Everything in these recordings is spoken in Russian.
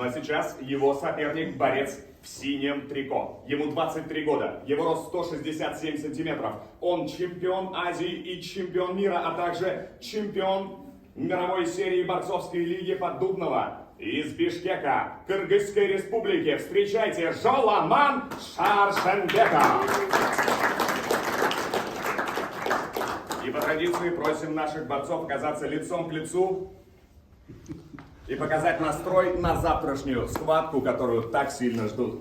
Ну а сейчас его соперник, борец в синем трико. Ему 23 года, его рост 167 сантиметров. Он чемпион Азии и чемпион мира, а также чемпион мировой серии борцовской лиги Поддубного. Из Бишкека, Кыргызской республики, встречайте Жоламан Шаршенбеков. И по традиции просим наших борцов оказаться лицом к лицу и показать настрой на завтрашнюю схватку, которую так сильно ждут.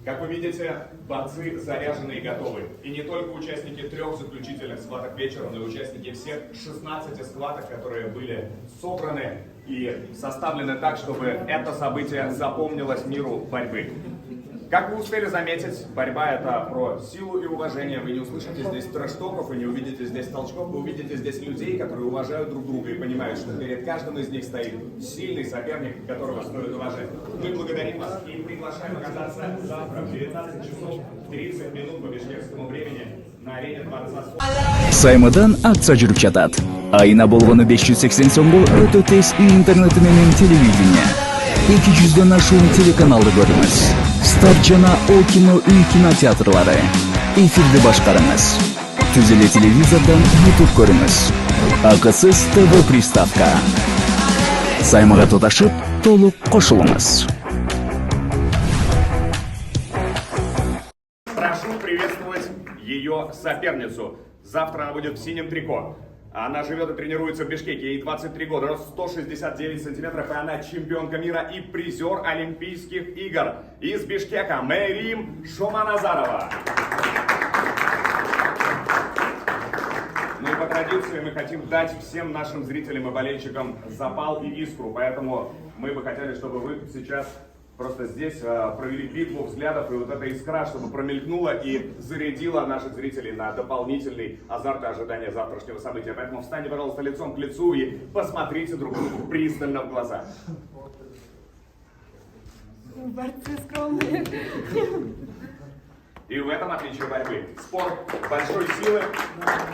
Как вы видите, борцы заряжены и готовы. И не только участники 3 заключительных схваток вечера, но и участники всех 16 схваток, которые были собраны и составлены так, чтобы это событие запомнилось миру борьбы. Как вы успели заметить, борьба это про силу и уважение. Вы не услышите здесь трэш-токов, вы не увидите здесь толчков, вы увидите здесь людей, которые уважают друг друга и понимают, что перед каждым из них стоит сильный соперник, которого стоит уважать. Мы благодарим вас и приглашаем оказаться завтра в 19 часов 30 минут по бишкекскому времени на арене Дворца спорта. Саймадан акция жүрүп жатат. Айына болгону 580 сомго өтө тез үй интернети менен телевидение. 200дөн ашуун телеканалды көрүңүз. Стар жана О кино үй кинотеатрлары. Эфирди башкарыңыз. Түз эле телевизордон YouTube көрүңүз. Акысыз ТВ приставка. Саймага туташып, толук кошулуңуз. Прошу приветствовать ее соперницу. Завтра она будет в синем трико. Она живет и тренируется в Бишкеке, ей 23 года, рост 169 сантиметров, и она чемпионка мира и призер Олимпийских игр. Из Бишкека Мээрим Шоманазарова. Ну и по традиции мы хотим дать всем нашим зрителям и болельщикам запал и искру, поэтому мы бы хотели, чтобы вы сейчас просто здесь провели битву взглядов, и вот эта искра, чтобы промелькнула и зарядила наших зрителей на дополнительный азарт и ожидание завтрашнего события. Поэтому встаньте, пожалуйста, лицом к лицу и посмотрите друг другу пристально в глаза. Борцы скромные. И в этом отличие борьбы. Спорт большой силы,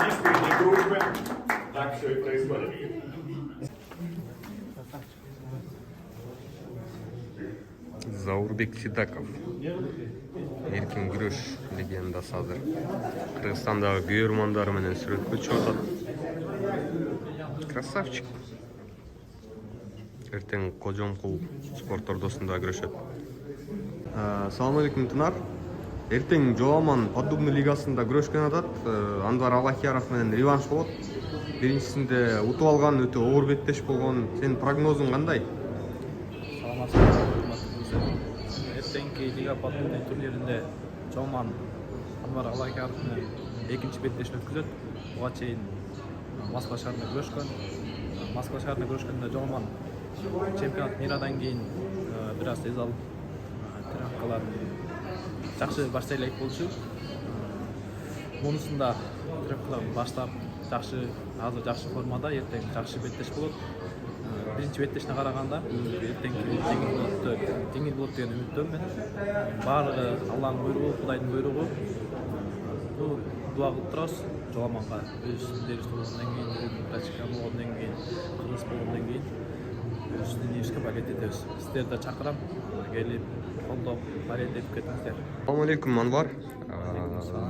искренней дружбы. Так все и происходит. Заурбек Сидаков, эркин күрөш легендасы азыр. Кыргызстандагы күйөрмандары менен сүрөткө чыгып атат. Красавчик. Эртең Кожомкул спорт ордосунда күрөшөт. Салам алейкум, Тынар. Эртең Жоламан Поддубный лигасында күрөшкөн атат. Анвар Аллахияров менен реванш болот. Биринчисинде утуп алган, өтө оор беттеш болгон. Сенин прогнозуң кандай? Эртеңки Лига Поддубный турниринде Жоман Анвар Аллахияров менен экинчи беттешин өткөзөт. Буга чейин Москва шаарында күрөшкөн. Москва шаарында күрөшкөндө Жоман чемпионат мирадан кийин бир аз эз алып тренировкалар жакшы баштай элек болчу. Мунусунда тренировкаларды баштап азыр жакшы формада, эртең жакшы беттеш болот. Биринчи беттешине караганда эртең жеңил болот деген үмүттөмүн. Баардыгы Алланын буйругу, Кудайдын буйругу. Дуа кылып турабыз Жоламанга өз дерис болгондон кийин, практика болгондон кийин, кыргыз болгондон кийин өзүнүн ишке аракет этебиз. Сиздерди чакырам, келип, колдоп, аракет этип кетиңиздер. Салам алейкум, Анвар.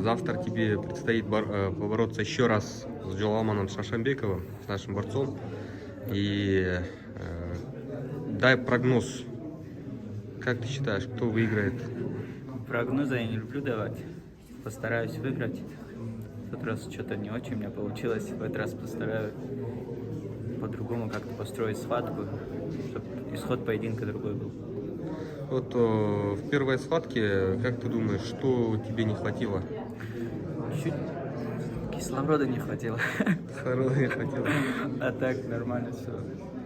Завтра тебе предстоит побороться еще раз с Жоламаном Шаршенбековым, с нашим борцом. И дай прогноз. Как ты считаешь, кто выиграет? Прогнозы я не люблю давать. Постараюсь выиграть. В этот раз что-то не очень у меня получилось. В этот раз постараюсь по-другому как-то построить схватку, чтобы исход поединка другой был. Вот в первой схватке, как ты думаешь, что тебе не хватило? Чуть кислорода не хватило. Кислорода не хватило. А так нормально все.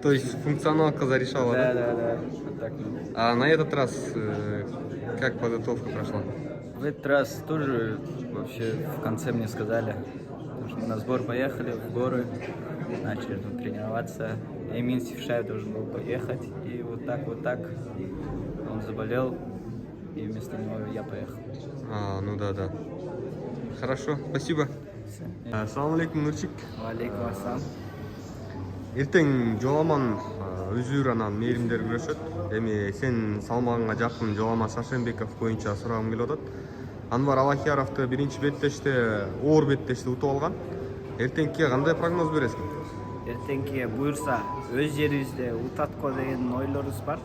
То есть функционалка зарешала, да? Да. Вот так. А на этот раз как подготовка прошла? В этот раз тоже вообще в конце мне сказали, что мы на сбор поехали в горы, начали там тренироваться. Эмин Севшаев должен был поехать, и вот так он заболел, и вместо него я поехал. Ну да. Хорошо, спасибо. Assalamu alaikum Nurchik. Алейкум ассалам. Эртең жоламан өзүр анан мээримдер күрөшөт. Эми сен салмагыңа жакын Жоламан Шаршенбеков боюнча сурагым келип атат. Анвар Алахияровду биринчи беттеште, оор беттеште утуп алган. Эртеңки кандай прогноз бересиң? Эртеңки буюрса өз жерибизде утат го деген ойлорубуз бар.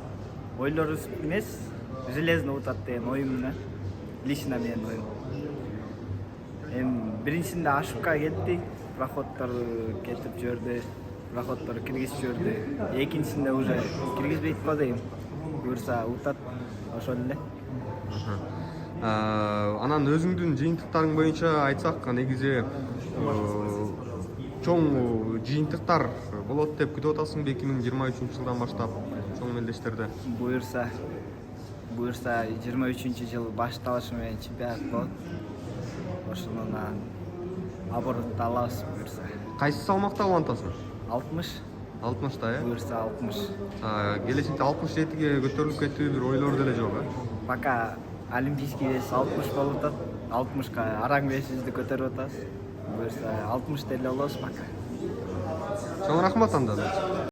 Ойлорубуз эмес, железно утат деген оюм да. Лично менин оюм. Эми биринчисинде ошибка кетти, проходдор кетип жиберди, проходдор киргизип жиберди. Экинчисинде уже киргизбейт го дейм. Буюрса утат, ошол эле. Анан өзүңдүн жыйынтыктарың боюнча айтсак, негизи чоң жыйынтыктар болот деп күтүп атасың 2023-жылдан баштап чоң мелдештерде. Буюрса 23-жыл башталышы менен чемпионат болот. Ошонун оборотто алабыз буюрса. Кайсы салмакта улантасың? 60, 60-та, буюрса 60. Келечекте 67-ге көтөрүлүп кетүү бир ойлор деле жок, Пока олимпийский вес 60 болуп атат. 60ка араң весибизди көтөрүп атабыз. Буюрса 60 деле болобуз пока. Чоң рахмат анда.